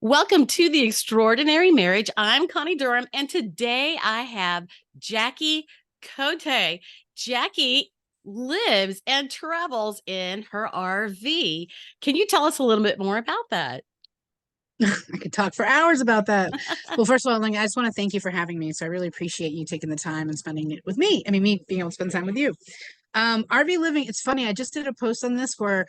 Welcome to the Extraordinary Marriage. I'm Connie Durham, and today I have Jackie Cote. Jackie lives and travels in her RV. Can you tell us a little bit more about that? I could talk for hours about that. Well, first of all, like, I just want to thank you for having me. So I really appreciate you taking the time and spending it with me. I mean, me being able to spend time with you. RV living, it's funny. I just did a post on this where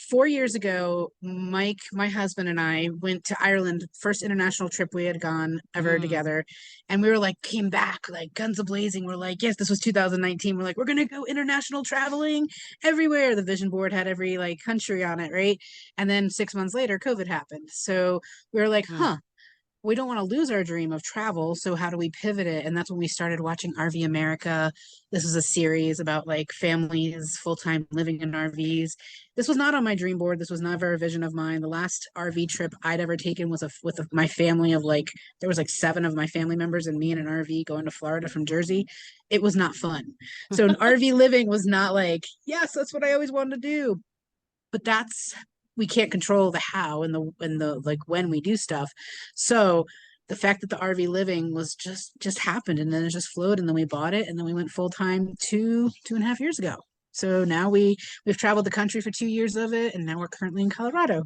4 years ago, Mike, my husband, and I went to Ireland, first international trip we had gone ever Mm. together. And we were like, came back like guns a blazing. We're like, yes, this was 2019. We're like, we're going to go international traveling everywhere. The vision board had every like country on it, right? And then 6 months later, COVID happened. So we were like, Mm. huh, we don't want to lose our dream of travel. So how do we pivot it? And that's when we started watching RV America. This is a series about like families full-time living in RVs. This was not on my dream board. This was never a vision of mine. The last RV trip I'd ever taken was my family of like there was like seven of my family members and me in an RV going to Florida from Jersey. It was not fun. So an RV living was not like, yes, that's what I always wanted to do, but that's we can't control the how and the like when we do stuff. So the fact that the RV living was just happened and then it just flowed and then we bought it and then we went full time 2.5 years ago. So now we've traveled the country for 2 years of it and now we're currently in Colorado.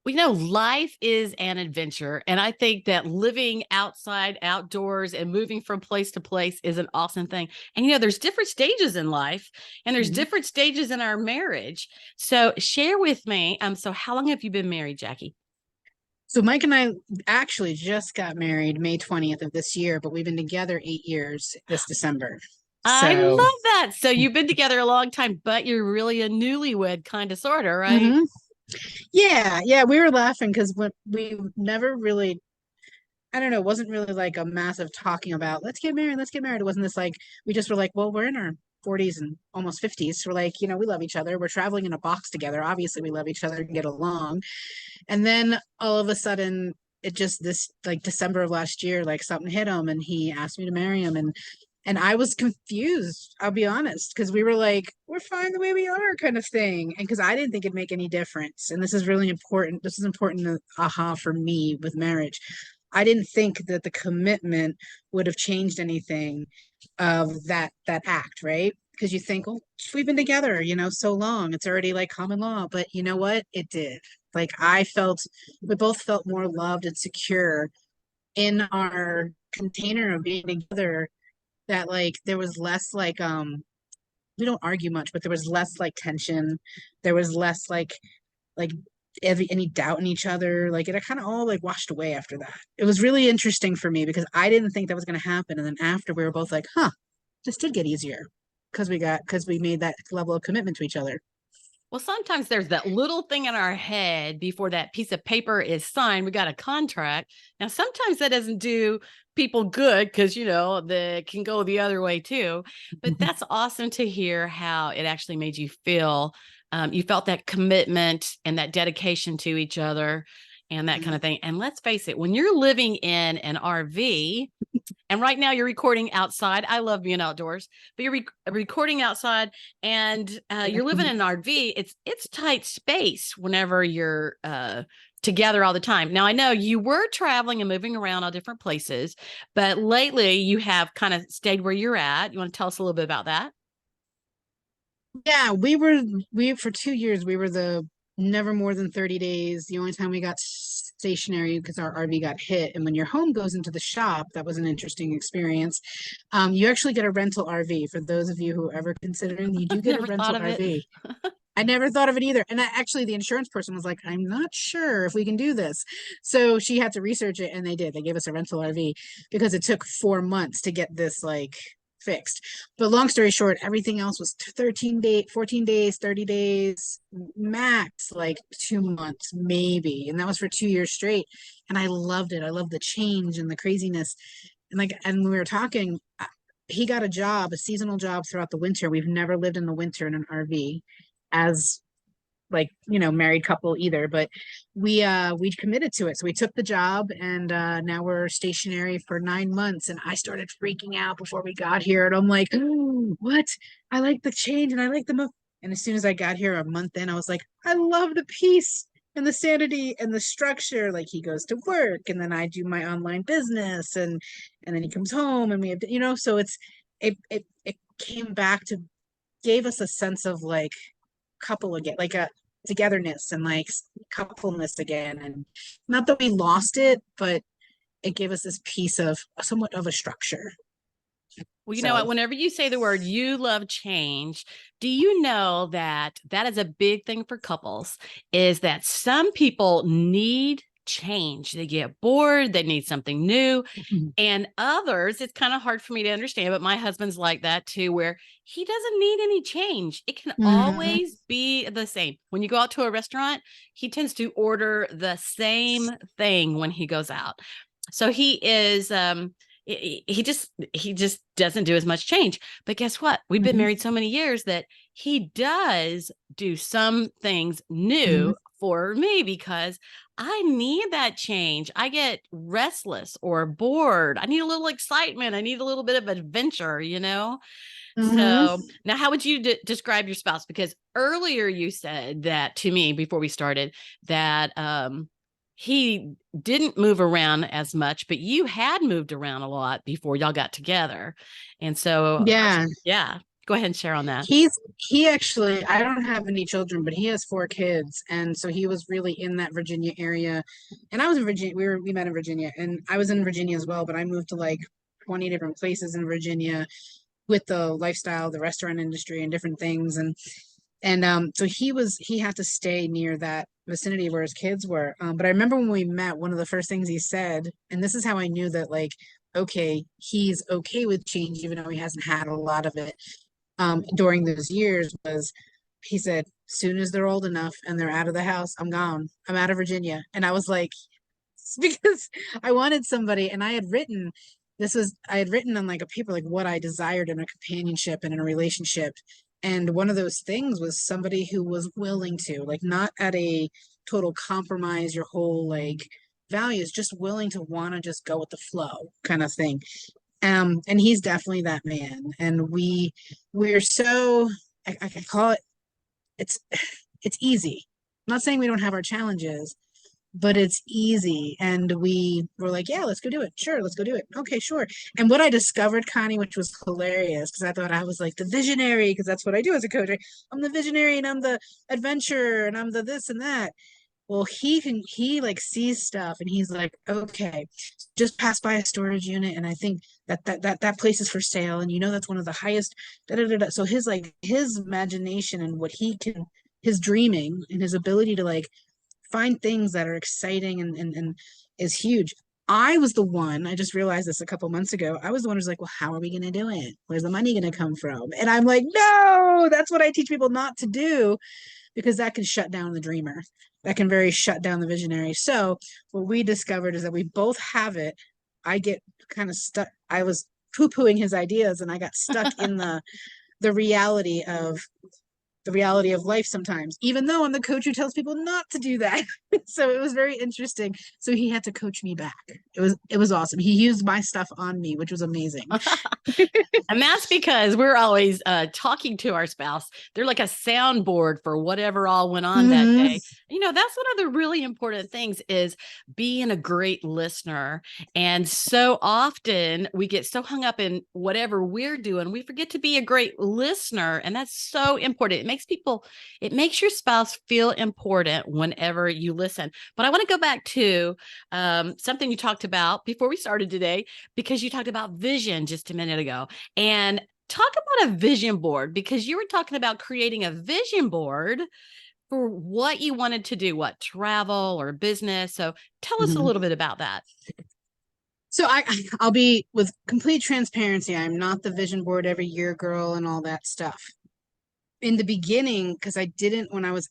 Life is an adventure. And I think that living outside, outdoors, and moving from place to place is an awesome thing. And, there's different stages in life and there's Mhm. different stages in our marriage. So share with me. So how long have you been married, Jackie? So Mike and I actually just got married May 20th of this year, but we've been together 8 years this December. I So love that. So you've been together a long time, but you're really a newlywed kind of sort of, right? mhm. Yeah, we were laughing because when we never really, I don't know, it wasn't really like a massive talking about let's get married, let's get married. It wasn't this like we just were like, well, we're in our 40s and almost 50s. So we're like, we love each other. We're traveling in a box together. Obviously, we love each other and get along. And then all of a sudden, it just this like December of last year, like something hit him and he asked me to marry him and I was confused, I'll be honest, because we were like, we're fine the way we are, kind of thing. And because I didn't think it'd make any difference. And this is really important. This is important, aha, for me with marriage. I didn't think that the commitment would have changed anything of that act, right? Because you think, oh, we've been together, so long. It's already like common law. But you know what? It did. Like we both felt more loved and secure in our container of being together that like there was less like we don't argue much, but there was less like tension. There was less like any doubt in each other. Like it kind of all like washed away after that. It was really interesting for me because I didn't think that was going to happen. And then after we were both like, huh, this did get easier because we made that level of commitment to each other. Well, sometimes there's that little thing in our head before that piece of paper is signed. We got a contract. Now, sometimes that doesn't do people good because, the can go the other way too. But that's awesome to hear how it actually made you feel. You felt that commitment and that dedication to each other and that kind of thing. And let's face it, when you're living in an RV, and right now you're recording outside. I love being outdoors, but you're recording outside and you're living in an RV. It's tight space whenever you're together all the time. Now I know you were traveling and moving around all different places, but lately you have kind of stayed where you're at. You want to tell us a little bit about that? Yeah, we for 2 years we were the never more than 30 days. The only time we got stationary because our RV got hit. And when your home goes into the shop, that was an interesting experience. You actually get a rental RV. For those of you who are ever considering, you do I've get a never thought rental of it. RV. I never thought of it either. And actually, the insurance person was like, I'm not sure if we can do this. So she had to research it, and they did. They gave us a rental RV because it took 4 months to get this like fixed. But long story short, everything else was 13 days, 14 days, 30 days, max like 2 months, maybe. And that was for 2 years straight. And I loved it. I loved the change and the craziness. And when we were talking, he got a job, a seasonal job throughout the winter. We've never lived in the winter in an RV as like married couple either, but we committed to it, so we took the job and now we're stationary for 9 months and I started freaking out before we got here and I'm like, oh, what, I like the change and I like the move. And as soon as I got here a month in, I was like, I love the peace. and the sanity and the structure. Like he goes to work and then I do my online business and then he comes home and we have to, so it came back to gave us a sense of like couple again, like a togetherness and like coupleness again. And not that we lost it, but it gave us this piece of somewhat of a structure. Well, you know So what? Whenever you say the word you love change, do you know that that is a big thing for couples? Is that some people need change. They get bored, they need something new. And others, it's kind of hard for me to understand, but my husband's like that too, where he doesn't need any change. It can mhm. always be the same. When you go out to a restaurant, he tends to order the same thing when he goes out. So he is he just doesn't do as much change. But guess what? We've been Mhm. married so many years that he does do some things Mhm. new for me because I need that change. I get restless or bored. I need a little excitement. I need a little bit of adventure. Mhm. So now, how would you describe your spouse? Because earlier you said that to me before we started that he didn't move around as much, but you had moved around a lot before y'all got together. And so, Yeah. yeah, go ahead and share on that. He actually, I don't have any children, but he has four kids. And so he was really in that Virginia area. And I was in Virginia. We met in Virginia and I was in Virginia as well, but I moved to like 20 different places in Virginia with the lifestyle, the restaurant industry and different things. And so he had to stay near that vicinity where his kids were. But I remember when we met, one of the first things he said, and this is how I knew that like, okay, he's okay with change, even though he hasn't had a lot of it during those years, was he said, soon as they're old enough and they're out of the house, I'm gone. I'm out of Virginia. And I was like, because I wanted somebody, and I had written on like a paper like what I desired in a companionship and in a relationship. And one of those things was somebody who was willing to, like, not at a total compromise your whole like values, just willing to want to just go with the flow kind of thing. And he's definitely that man. And we're so I call it it's it's easy. I'm not saying we don't have our challenges, but it's easy. And we were like, yeah, let's go do it. Sure, let's go do it. Okay, sure. And what I discovered, Connie, which was hilarious, because I thought I was like the visionary, because that's what I do as a coach. Right? I'm the visionary and I'm the adventurer and I'm the this and that. Well, he like sees stuff and he's like, okay, just pass by a storage unit and I think that place is for sale and that's one of the highest da, da, da, da. So his imagination and what he can his dreaming and his ability to like find things that are exciting and is huge. I was the one, I just realized this a couple months ago. I was the one who's like, well, how are we going to do it? Where's the money going to come from? And I'm like, no, that's what I teach people not to do because that can shut down the dreamer. That can very shut down the visionary. So what we discovered is that we both have it. I get kind of stuck. I was poo-pooing his ideas and I got stuck in the reality of life sometimes, even though I'm the coach who tells people not to do that. So it was very interesting. So he had to coach me back. It was awesome. He used my stuff on me, which was amazing. And that's because we're always talking to our spouse. They're like a soundboard for whatever all went on that Mm-hmm. day. That's one of the really important things is being a great listener. And so often we get so hung up in whatever we're doing, we forget to be a great listener. And that's so important. It makes your spouse feel important whenever you listen. But I want to go back to something you talked about before we started today, because you talked about vision just a minute ago. And talk about a vision board, because you were talking about creating a vision board for what you wanted to do, what travel or business. So tell us a Mm-hmm. little bit about that. So I'll be with complete transparency. I'm not the vision board every year girl and all that stuff. In the beginning, because I didn't when I was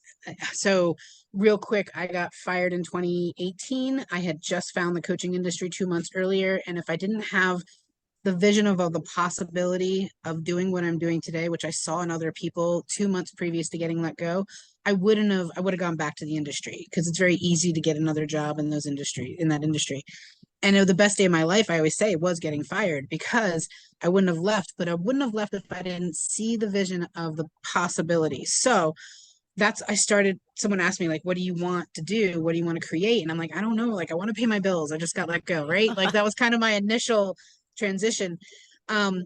so real quick, I got fired in 2018. I had just found the coaching industry 2 months earlier. And if I didn't have the vision of the possibility of doing what I'm doing today, which I saw in other people 2 months previous to getting let go, I would have gone back to the industry because it's very easy to get another job in that industry. And the best day of my life, I always say, was getting fired because I wouldn't have left, but I wouldn't have left if I didn't see the vision of the possibilities. So I started, someone asked me, like, what do you want to do? What do you want to create? And I'm like, I don't know. Like, I want to pay my bills. I just got let go, right? Like, that was kind of my initial transition. Um,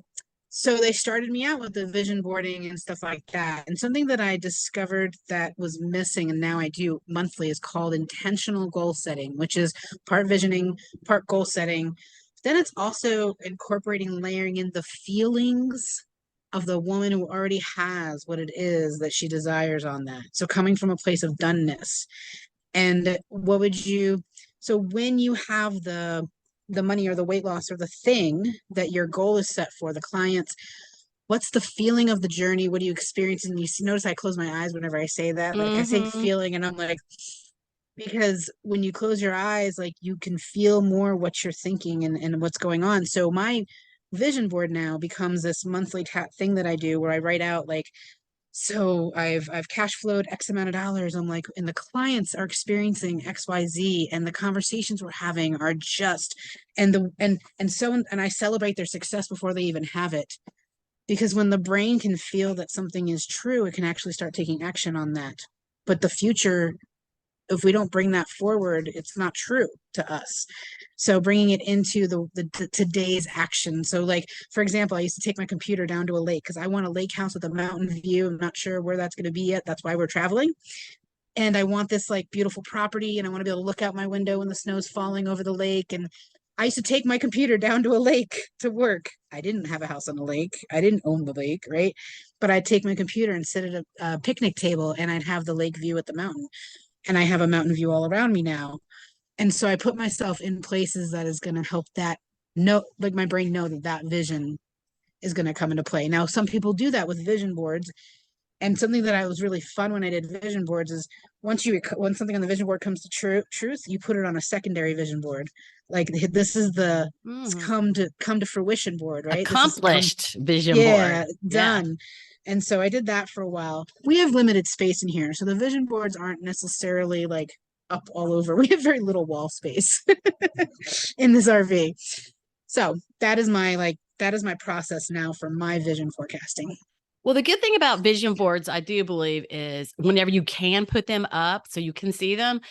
so they started me out with the vision boarding and stuff like that. And something that I discovered that was missing, and now I do monthly, is called intentional goal setting, which is part visioning, part goal setting. Then it's also incorporating, layering in the feelings of the woman who already has what it is that she desires on that. So coming from a place of doneness. And what would you, so when you have the money or the weight loss or the thing that your goal is set for, the clients, what's the feeling of the journey? What are you experiencing? You notice I close my eyes whenever I say that. Like I say Mm-hmm. feeling and I'm like, because when you close your eyes, like you can feel more what you're thinking and what's going on. So my vision board now becomes this monthly thing that I do where I write out like, so I've cash flowed X amount of dollars. I'm like, and the clients are experiencing XYZ, and the conversations we're having are just, and I celebrate their success before they even have it. Because when the brain can feel that something is true, it can actually start taking action on that. But the future, if we don't bring that forward, it's not true to us. So bringing it into the today's action. So like, for example, I used to take my computer down to a lake because I want a lake house with a mountain view. I'm not sure where that's going to be yet. That's why we're traveling. And I want this like beautiful property and I want to be able to look out my window when the snow's falling over the lake. And I used to take my computer down to a lake to work. I didn't have a house on the lake. I didn't own the lake, right? But I'd take my computer and sit at a picnic table and I'd have the lake view at the mountain, and I have a mountain view all around me now. And so I put myself in places that is going to help that know, like my brain know that that vision is going to come into play. Now, some people do that with vision boards. And something that I was really fun when I did vision boards is when something on the vision board comes to truth, you put it on a secondary vision board. Like this is the Mm-hmm. come to fruition board, right? This is come, Accomplished vision board. yeah, Yeah. done. And so I did that for a while. We have limited space in here, so the vision boards aren't necessarily like up all over. We have very little wall space in this RV. So that is my process now for my vision forecasting. Well, the good thing about vision boards, I do believe, is whenever you can put them up so you can see them.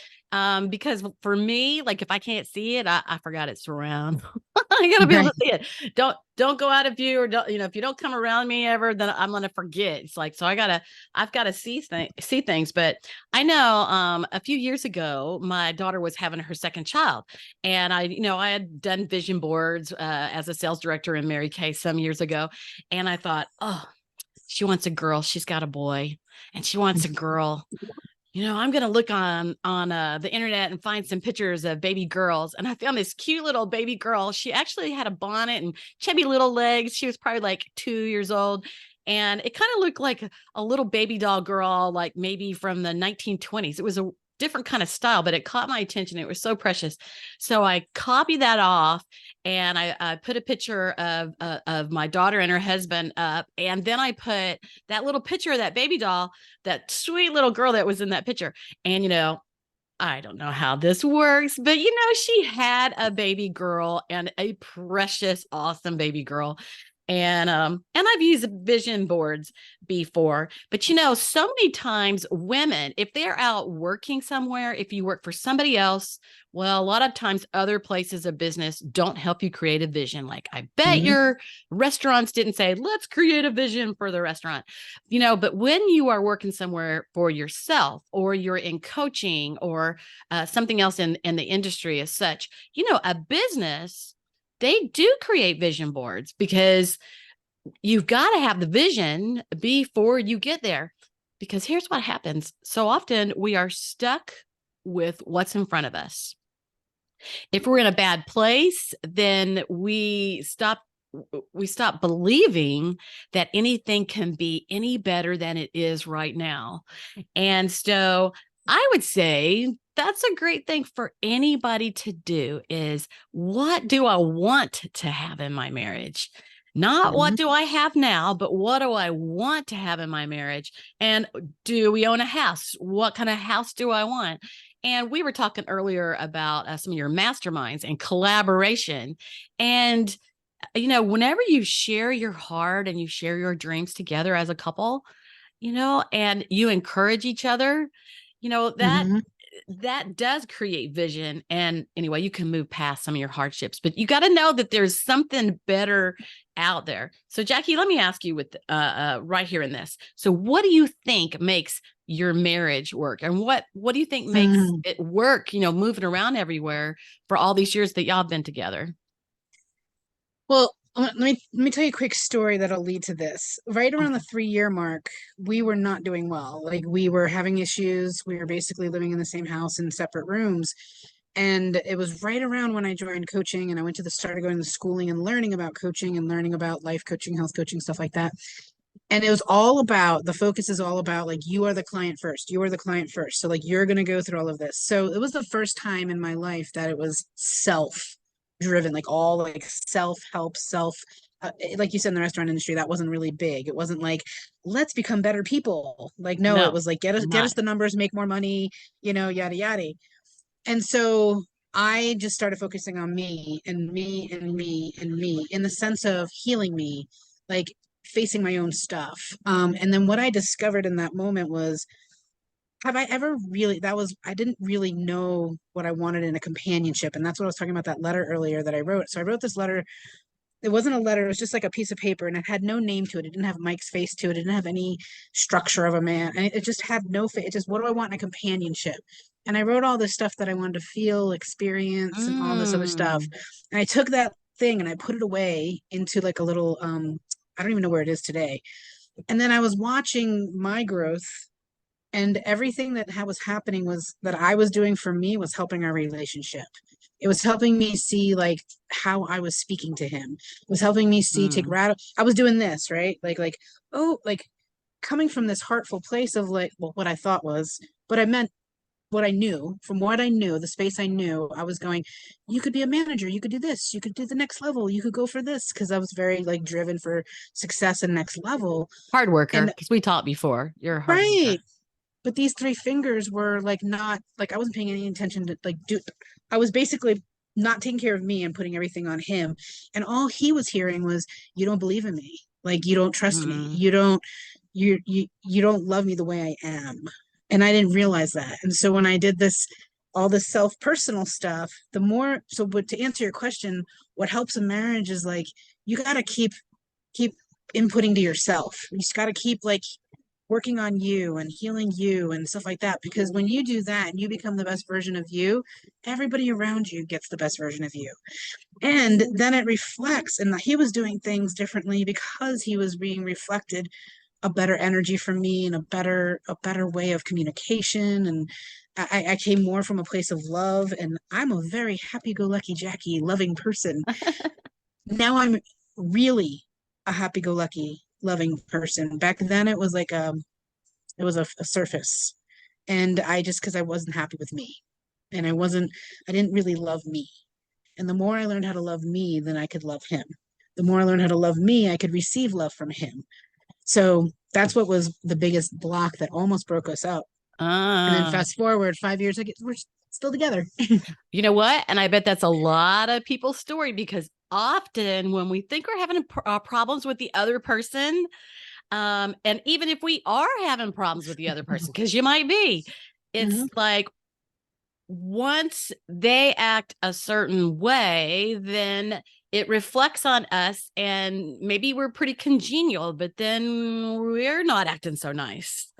Because for me, like if I can't see it, I forgot it's around. I gotta be able Right. to see it. Don't go out of view, or don't, if you don't come around me ever, then I'm gonna forget. It's like, so I've gotta see things. But I know a few years ago, my daughter was having her second child, and I had done vision boards as a sales director in Mary Kay some years ago, and I thought, oh, she wants a girl. She's got a boy, and she wants a girl. I'm gonna look on the internet and find some pictures of baby girls, and I found this cute little baby girl. She actually had a bonnet and chubby little legs. She was probably like 2 years old, and it kind of looked like a little baby doll girl, like maybe from the 1920s. It was a different kind of style, but it caught my attention. It was so precious, so I copied that off, and I put a picture of my daughter and her husband up, and then I put that little picture of that baby doll, that sweet little girl that was in that picture. And, I don't know how this works, but she had a baby girl, and a precious, awesome baby girl. And I've used vision boards before, but so many times women, if they're out working somewhere, if you work for somebody else, well, a lot of times other places of business don't help you create a vision. Like, I bet Mm-hmm. your restaurants didn't say, let's create a vision for the restaurant. But when you are working somewhere for yourself, or you're in coaching, or something else in the industry as such, a business, they do create vision boards, because you've got to have the vision before you get there. Because here's what happens. So often we are stuck with what's in front of us. If we're in a bad place, then we stop believing that anything can be any better than it is right now. And so I would say that's a great thing for anybody to do, is, what do I want to have in my marriage? Not Mm-hmm. what do I have now, but what do I want to have in my marriage? And do we own a house? What kind of house do I want? And we were talking earlier about some of your masterminds and collaboration. And, whenever you share your heart and you share your dreams together as a couple, and you encourage each other, that Mm-hmm. that does create vision. And anyway, you can move past some of your hardships, but you got to know that there's something better out there. So Jackie, let me ask you with right here in this. So what do you think makes your marriage work? And what do you think makes Mm-hmm. it work, moving around everywhere for all these years that y'all have been together? Well, let me tell you a quick story that'll lead to this. Right around the Okay. 3 year mark, we were not doing well. Like we were having issues. We were basically living in the same house in separate rooms. And it was right around when I joined coaching and I went to the started going to schooling and learning about coaching and learning about life coaching, health coaching, stuff like that. And it was all about the focus is all about like you are the client first. You are the client first. So like you're going to go through all of this. So it was the first time in my life that it was self driven, like all like self help, self like you said in the restaurant industry, that wasn't really big. It wasn't like let's become better people. Like no, it No, was like get us not the numbers, make more money, yada yada. And so I just started focusing on me and me and me and me in the sense of healing me, like facing my own stuff. And then what I discovered in that moment was, have I ever really, I didn't really know what I wanted in a companionship. And that's what I was talking about that letter earlier that I wrote. So I wrote this letter. It wasn't a letter, it was just like a piece of paper and it had no name to it. It didn't have Mike's face to it. It didn't have any structure of a man. And it just had no face. It just, what do I want in a companionship? And I wrote all this stuff that I wanted to feel, experience, and all this other stuff. mm, And I took that thing and I put it away into like a little, I don't even know where it is today. And then I was watching my growth and everything that was happening was that I was doing for me was helping our relationship. It was helping me see like how I was speaking to him. It was helping me see take mm. rat. I was doing this right, like oh, like coming from this heartful place of like well, what I thought was, but I meant what I knew. From what I knew, the space I knew, I was going. You could be a manager. You could do this. You could do the next level. You could go for this because I was very like driven for success and next level. Hard worker, And because we talked before. You're a hard right, worker. but these three fingers were like not like I wasn't paying any attention to like do I was basically not taking care of me and putting everything on him. And all he was hearing was, you don't believe in me. Like you don't trust me. Mm. You don't love me the way I am. And I didn't realize that. And so when I did this all this self-personal stuff, the more so but to answer your question, what helps a marriage is like you gotta keep inputting to yourself. You just gotta keep like working on you and healing you and stuff like that. Because when you do that and you become the best version of you, everybody around you gets the best version of you. And then it reflects, and he was doing things differently because he was being reflected a better energy from me and a better way of communication. And I came more from a place of love, and I'm a very happy-go-lucky Jackie loving person. Now I'm really a happy-go-lucky loving person. Back then it was like a surface. And I just because I wasn't happy with me. And I didn't really love me. And the more I learned how to love me, then I could love him. The more I learned how to love me, I could receive love from him. So that's what was the biggest block that almost broke us up. And then Ah, fast forward 5 years, we're still together. you know what? And I bet that's a lot of people's story because often when we think we're having problems with the other person, and even if we are having problems with the other person, because you might be, it's Mm-hmm. like once they act a certain way, then it reflects on us and maybe we're pretty congenial, but then we're not acting so nice.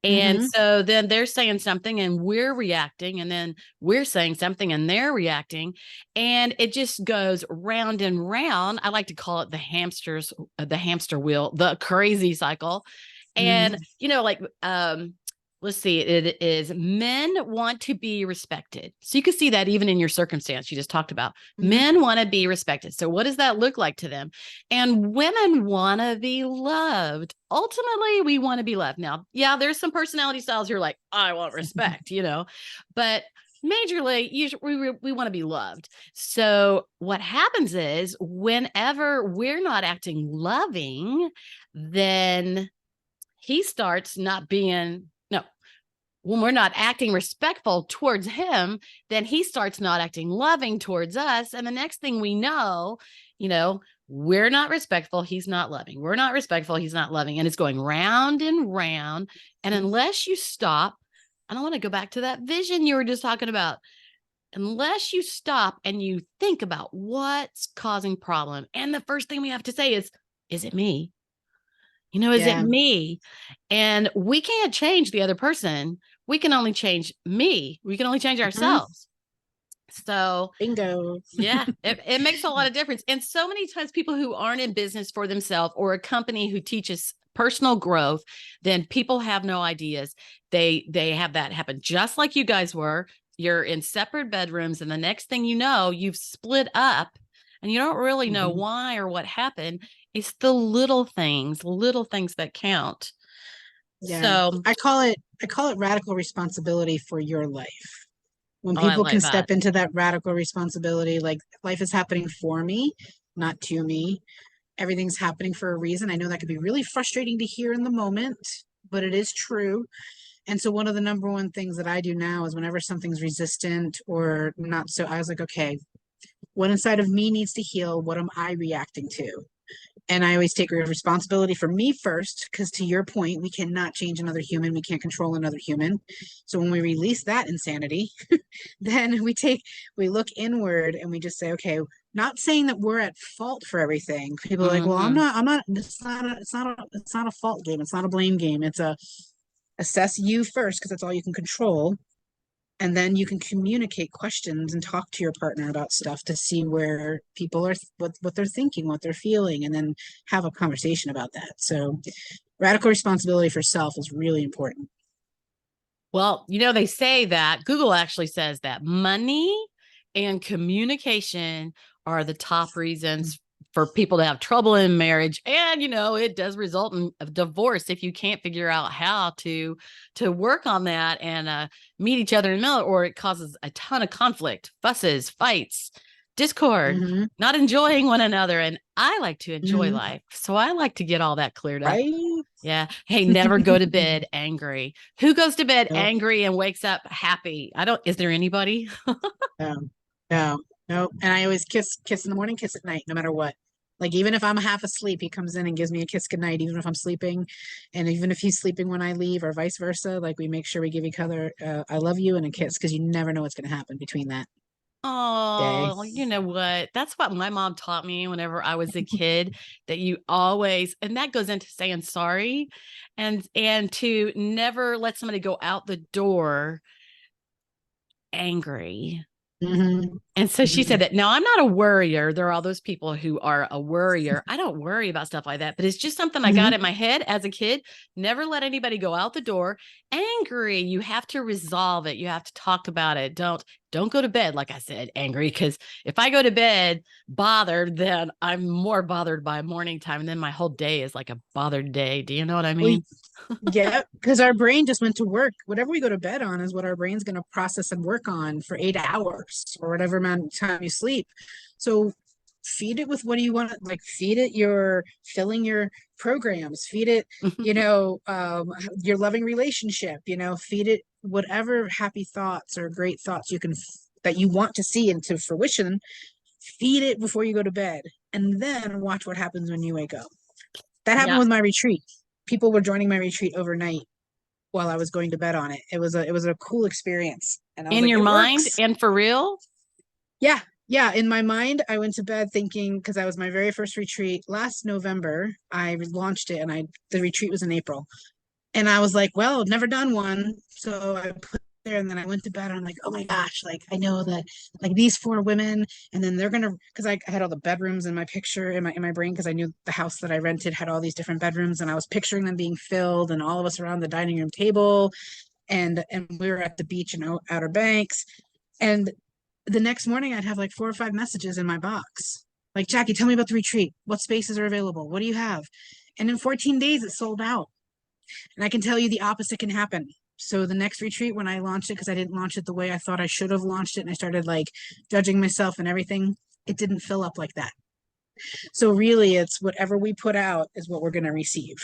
And Mm-hmm. so then they're saying something and we're reacting, and then we're saying something and they're reacting. And it just goes round and round. I like to call it the hamster wheel, the crazy cycle. And, Mm-hmm. like, let's see, it is men want to be respected. So you can see that even in your circumstance you just talked about. Mm-hmm. Men want to be respected. So what does that look like to them? And women want to be loved. Ultimately, we want to be loved. Now, yeah, there's some personality styles you're like, I want respect, but majorly, we want to be loved. So what happens is whenever we're not acting loving, then he starts not being, no, when we're not acting respectful towards him, then he starts not acting loving towards us. And the next thing we know, you know, We're not respectful, he's not loving. We're not respectful, he's not loving. And it's going round and round. And unless you stop, I don't want to go back to that vision you were just talking about. Unless you stop and you think about what's causing problem. And the first thing we have to say is it me? Is it Yeah. me? And we can't change the other person. We can only change me. We can only change Mhm. ourselves. So Bingo. yeah, it makes a lot of difference. And so many times people who aren't in business for themselves or a company who teaches personal growth, then people have no ideas. They have that happen just like you guys were. You're in separate bedrooms, and the next thing you know, you've split up and you don't really know Mhm. why or what happened. It's the little things that count. Yeah. So, I call it radical responsibility for your life. When oh, I people like can that. step into that radical responsibility, like life is happening for me, not to me. Everything's happening for a reason. I know that could be really frustrating to hear in the moment, but it is true. And so one of the number one things that I do now is whenever something's resistant or not so, I was like, okay, what inside of me needs to heal? What am I reacting to? And I always take responsibility for me first, because to your point, we cannot change another human. We can't control another human. So when we release that insanity, then we look inward and we just say, okay, not saying that we're at fault for everything. People are like, well, Mm-hmm. I'm not, it's not a fault game. It's not a blame game. It's a assess you first, because that's all you can control. And then you can communicate questions and talk to your partner about stuff to see where people are, what they're thinking, what they're feeling, and then have a conversation about that. So radical responsibility for self is really important. Well, they say that Google actually says that money and communication are the top reasons for people to have trouble in marriage. And, it does result in a divorce if you can't figure out how to work on that and meet each other in the middle, or it causes a ton of conflict, fusses, fights, discord, Mm-hmm. not enjoying one another. And I like to enjoy Mm-hmm. life. So I like to get all that cleared up. Right. Yeah. Hey, never go to bed angry. Who goes to bed Nope. angry and wakes up happy? Is there anybody? No, no, no. And I always kiss in the morning, kiss at night, no matter what. Like even if I'm half asleep, he comes in and gives me a kiss goodnight, even if I'm sleeping. And even if he's sleeping when I leave or vice versa, like we make sure we give each other I love you and a kiss, because you never know what's gonna happen between that day. Oh, you know what? That's what my mom taught me whenever I was a kid, that you always, and that goes into saying sorry and to never let somebody go out the door angry. Hmm. And so she Hmm. said that. Now, I'm not a worrier. There are all those people who are a worrier. I don't worry about stuff like that, but it's just something I got Hmm. in my head as a kid. Never let anybody go out the door angry. You have to resolve it. You have to talk about it. Don't go to bed, like I said, angry. Because if I go to bed bothered, then I'm more bothered by morning time. And then my whole day is like a bothered day. Do you know what I We mean? Yeah, because our brain just went to work. Whatever we go to bed on is what our brain's going to process and work on for 8 hours or whatever amount of time you sleep. So feed it with what do you want? Like feed it your filling your programs, feed it, your loving relationship, feed it whatever happy thoughts or great thoughts that you want to see into fruition. Feed it before you go to bed, and then watch what happens when you wake up. That happened Yeah. with my retreat. People were joining my retreat overnight while I was going to bed on it. It was a cool experience. And I was In like, your it mind works. and for real. Yeah. Yeah. In my mind, I went to bed thinking, because that was my very first retreat last November. I launched it, and the retreat was in April. And I was like, well, I've never done one. So I put there, and then I went to bed and I'm like, oh my gosh, like I know that like these four women, and then they're gonna, because I had all the bedrooms in my picture in my brain, because I knew the house that I rented had all these different bedrooms, and I was picturing them being filled and all of us around the dining room table, and we were at the beach in Outer Banks. And the next morning I'd have like 4 or 5 messages in my box. Like, Jackie, tell me about the retreat. What spaces are available? What do you have? And in 14 days it sold out. And I can tell you the opposite can happen. So the next retreat, when I launched it, because I didn't launch it the way I thought I should have launched it, and I started like judging myself and everything, it didn't fill up like that. So really, it's whatever we put out is what we're going to receive.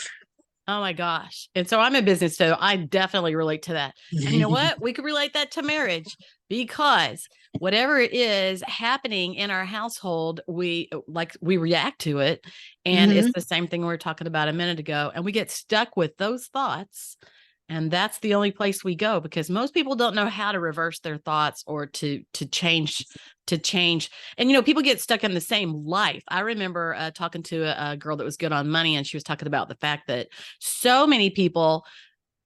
Oh my gosh. And so I'm in business, so I definitely relate to that. And you know what? We could relate that to marriage because whatever it is happening in our household, we react to it. And it's Hmm. the same thing we were talking about a minute ago. And we get stuck with those thoughts. And that's the only place we go because most people don't know how to reverse their thoughts or to change. And people get stuck in the same life. I remember talking to a girl that was good on money, and she was talking about the fact that so many people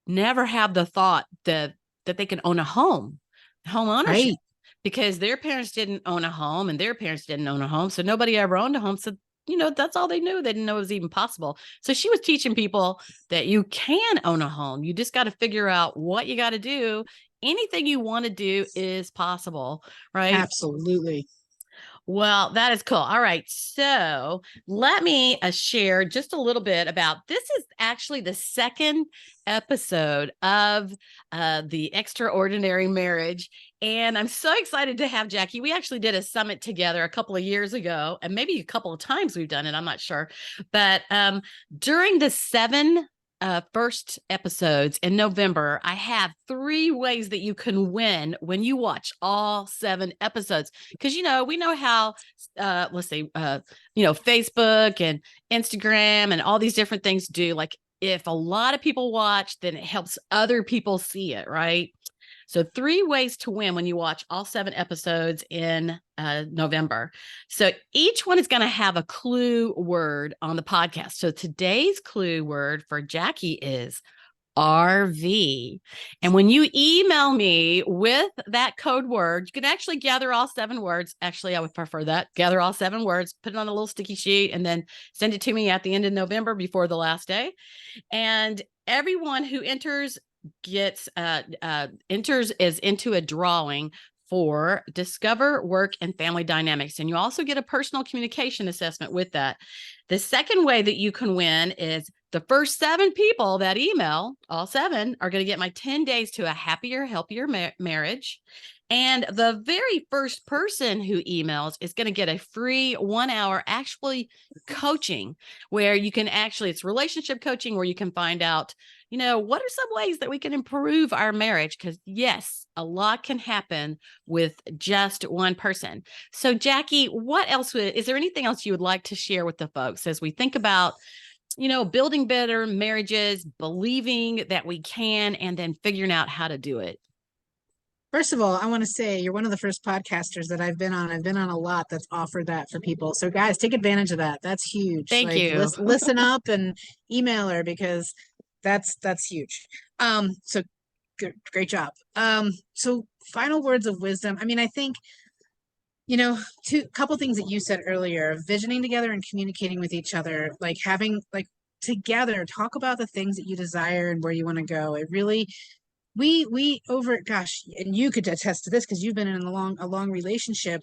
never have the thought that they can own a home ownership, Right. because their parents didn't own a home and their parents didn't own a home, so nobody ever owned a home. So that's all they knew. They didn't know it was even possible. So she was teaching people that you can own a home. You just got to figure out what you got to do. Anything you want to do is possible, right? Absolutely. Well, that is cool. All right. So let me share just a little bit about this. Is actually the second episode of the Extraordinary Marriage. And I'm so excited to have Jackie. We actually did a summit together a couple of years ago, and maybe a couple of times we've done it. I'm not sure. But during the first episodes in November, I have 3 ways that you can win when you watch all 7 episodes. Because we know how, let's say, Facebook and Instagram and all these different things do. Like, if a lot of people watch, then it helps other people see it, right? So 3 ways to win when you watch all 7 episodes in November. So each one is going to have a clue word on the podcast. So today's clue word for Jackie is RV. And when you email me with that code word, you can actually gather all 7 words. Actually, I would prefer that. Gather all 7 words, put it on a little sticky sheet, and then send it to me at the end of November before the last day. And everyone who enters is into a drawing for Discover Work and Family Dynamics. And you also get a personal communication assessment with that. The second way that you can win is the first 7 people that email, all 7, are going to get my 10 days to a happier, healthier marriage. And the very first person who emails is going to get a free 1 hour actually coaching, where you can actually, it's relationship coaching, where you can find out, what are some ways that we can improve our marriage? Because yes, a lot can happen with just one person. So Jackie, what else is there anything else you would like to share with the folks as we think about, building better marriages, believing that we can, and then figuring out how to do it? First of all, I want to say you're one of the first podcasters that I've been on. I've been on a lot that's offered that for people. So guys, take advantage of that. That's huge. Thank Like you. listen up and email her because that's huge. So great job. So final words of wisdom. I mean, I think, two couple things that you said earlier, visioning together and communicating with each other, like having like together talk about the things that you desire and where you want to go. It really we over gosh, and you could attest to this because you've been in a long relationship,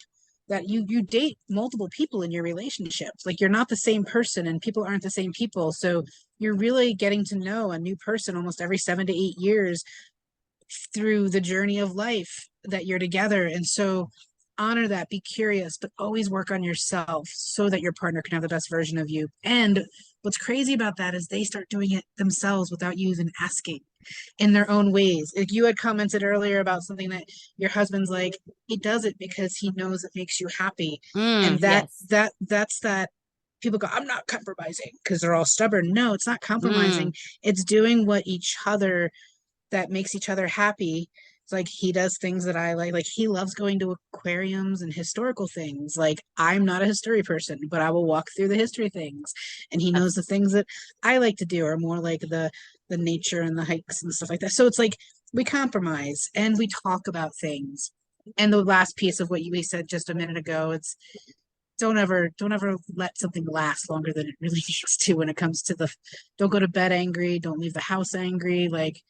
that you date multiple people in your relationship. Like you're not the same person and people aren't the same people. So you're really getting to know a new person almost every 7 to 8 years through the journey of life that you're together. And so honor that, be curious, but always work on yourself so that your partner can have the best version of you. And what's crazy about that is they start doing it themselves without you even asking, in their own ways. Like you had commented earlier about something that your husband's like, he does it because he knows it makes you happy. And Yes. that's that people go, I'm not compromising because they're all stubborn. No, it's not Mm, compromising. It's doing what each other that makes each other happy. It's like he does things that I like. Like he loves going to aquariums and historical things. Like I'm not a history person, but I will walk through the history things. And he knows that's the things that I like to do are more like the nature and the hikes and stuff like that. So it's like we compromise and we talk about things. And the last piece of what we said just a minute ago, it's don't ever let something last longer than it really needs to when it comes to the don't go to bed angry, don't leave the house angry. Like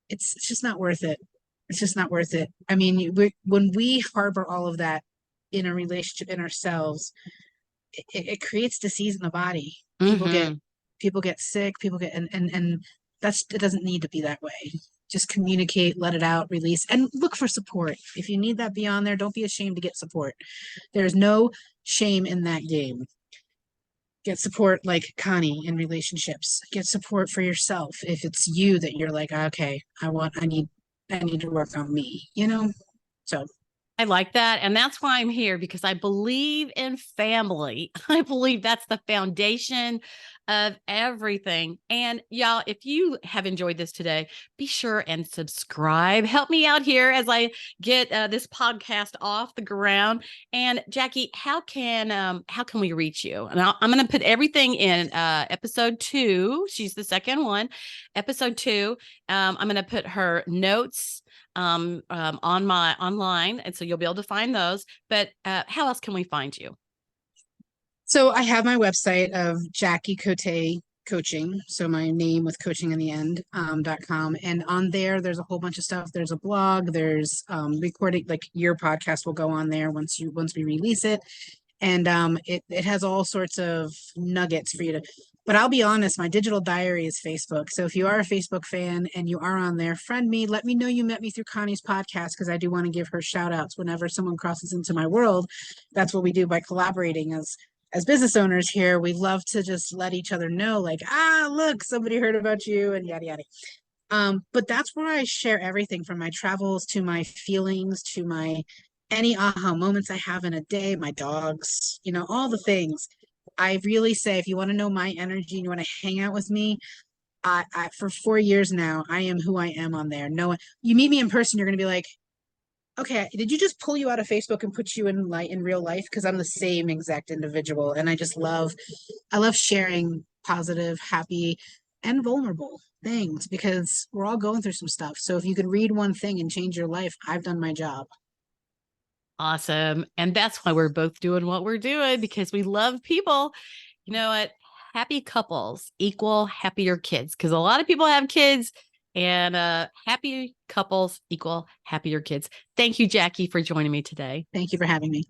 it's just not worth it. It's just not worth it. I mean, when we harbor all of that in a relationship in ourselves, it creates disease in the body. People get mm-hmm. people get sick. People get and that's it doesn't need to be that way. Just communicate, let it out, release, and look for support. If you need that beyond there, don't be ashamed to get support. There's no shame in that game. Get support like Connie in relationships. Get support for yourself if it's you that you're like, okay, I need to work on me, you know? So I like that. And that's why I'm here, because I believe in family. I believe that's the foundation of everything. And y'all, if you have enjoyed this today, be sure and subscribe. Help me out here as I get this podcast off the ground. And Jackie, how can we reach you? And I'm going to put everything in episode 2. She's the second one. Episode 2. I'm going to put her notes on my online, and so you'll be able to find those. But how else can we find you? so I have my website of Jackie Cote coaching. So my name with coaching in the end, .com. And on there, there's a whole bunch of stuff. There's a blog, there's recording, like your podcast will go on there once we release it. And it has all sorts of nuggets for you to, but I'll be honest, my digital diary is Facebook. So if you are a Facebook fan and you are on there, friend me, let me know you met me through Connie's podcast, because I do want to give her shout outs whenever someone crosses into my world. That's what we do by collaborating as business owners here. We love to just let each other know, like, look, somebody heard about you and yada yada. But that's where I share everything from my travels to my feelings to my any aha moments I have in a day, my dogs, all the things. I really say, if you want to know my energy and you want to hang out with me, for 4 years now, I am who I am on there. No, you meet me in person, you're going to be like, okay, did you just pull you out of Facebook and put you in real life? Because I'm the same exact individual, and I love sharing positive, happy, and vulnerable things, because we're all going through some stuff. So if you could read one thing and change your life, I've done my job. Awesome. And that's why we're both doing what we're doing, because we love people. You know what? Happy couples equal happier kids, because a lot of people have kids, and happy couples equal happier kids. Thank you, Jackie, for joining me today. Thank you for having me.